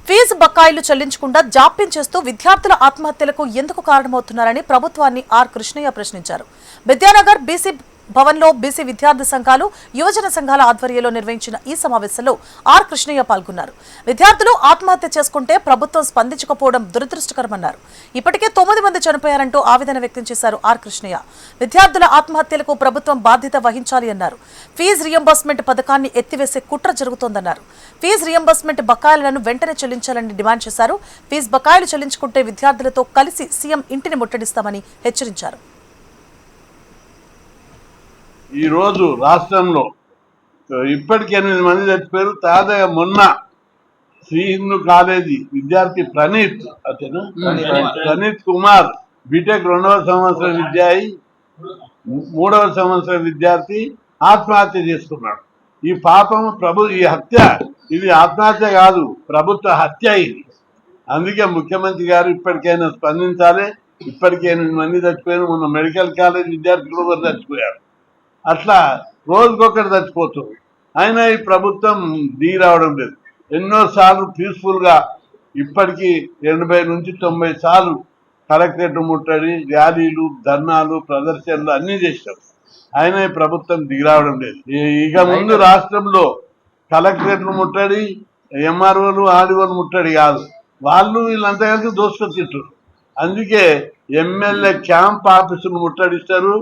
Fee బకాయిలు చెల్లించకుండా జాప్యం చేస్తూ విద్యార్థుల ఆత్మహత్యలకు ఎందుకు కారణమవుతున్నారని ప్రభుత్వాన్ని ఆర్ కృష్ణయ్య ప్రశ్నించారు. విద్యానగర్ బీసీ భవన్లో బీసీ విద్యార్థి సంఘాలు, యువజన సంఘాల ఆధ్వర్యంలో నిర్వహించిన ఈ సమావేశంలో ఆర్ కృష్ణయ్య పాల్గొన్నారు. విద్యార్థులు ఆత్మహత్య చేసుకుంటే ప్రభుత్వం స్పందించకపోవడం దురదృష్టకరమన్నారు. ఇప్పటికే 9 మంది చనిపోయారంటూ ఆవేదన వ్యక్తం చేశారు ఆర్ కృష్ణయ్య. విద్యార్థుల ఆత్మహత్యలకు ప్రభుత్వం బాధ్యత వహించాలి అన్నారు. ఫీజు రియంబర్స్మెంట్ పథకాన్ని ఎత్తివేసే కుట్ర జరుగుతోందన్నారు. ఫీజు రియంబర్స్మెంట్ బకాయిలను వెంటనే చెల్లించాలని డిమాండ్ చేశారు. ఫీజు బకాయిలు చెల్లించుకుంటే విద్యార్థులతో కలిసి సీఎం ఇంటిని ముట్టడిస్తామని హెచ్చరించారు. ఈ రోజు రాష్ట్రంలో ఇప్పటికి 8 మంది చచ్చిపోయారు. తాజాగా మొన్న శ్రీ హిందూ కాలేజీ విద్యార్థి ప్రణీత్ కుమార్ బీటెక్ 2వ సంవత్సరం విద్యార్థి 3వ సంవత్సరం విద్యార్థి ఆత్మహత్య చేసుకున్నాడు. ఈ పాపం ఈ హత్య ఇది ఆత్మహత్య కాదు, ప్రభుత్వ హత్య ఇది. అందుకే ముఖ్యమంత్రి గారు ఇప్పటికైనా స్పందించాలి. ఇప్పటికే 8 మంది చచ్చిపోయారు. మొన్న మెడికల్ కాలేజ్ విద్యార్థులు కూడా చచ్చిపోయారు. అట్లా రోజుకొకటి చచ్చిపోతుంది. అయినా ఈ ప్రభుత్వం దిగి రావడం లేదు. ఎన్నోసార్లు పీస్ఫుల్గా ఇప్పటికీ 80 నుంచి 90 సార్లు కలెక్టరేట్ ముట్టడి, ర్యాలీలు, ధర్నాలు, ప్రదర్శనలు అన్నీ చేశారు. అయినా ఈ ప్రభుత్వం దిగి రావడం లేదు. ఇక ముందు రాష్ట్రంలో కలెక్టరేట్లు ముట్టడి, ఎంఆర్ఓలు, ఆర్డీఓలు ముట్టడి కాదు, వాళ్ళు వీళ్ళంతా కలిసి దోసుకొని తింటారు. అందుకే ఎమ్మెల్యే క్యాంప్ ఆఫీసులు ముట్టడిస్తారు,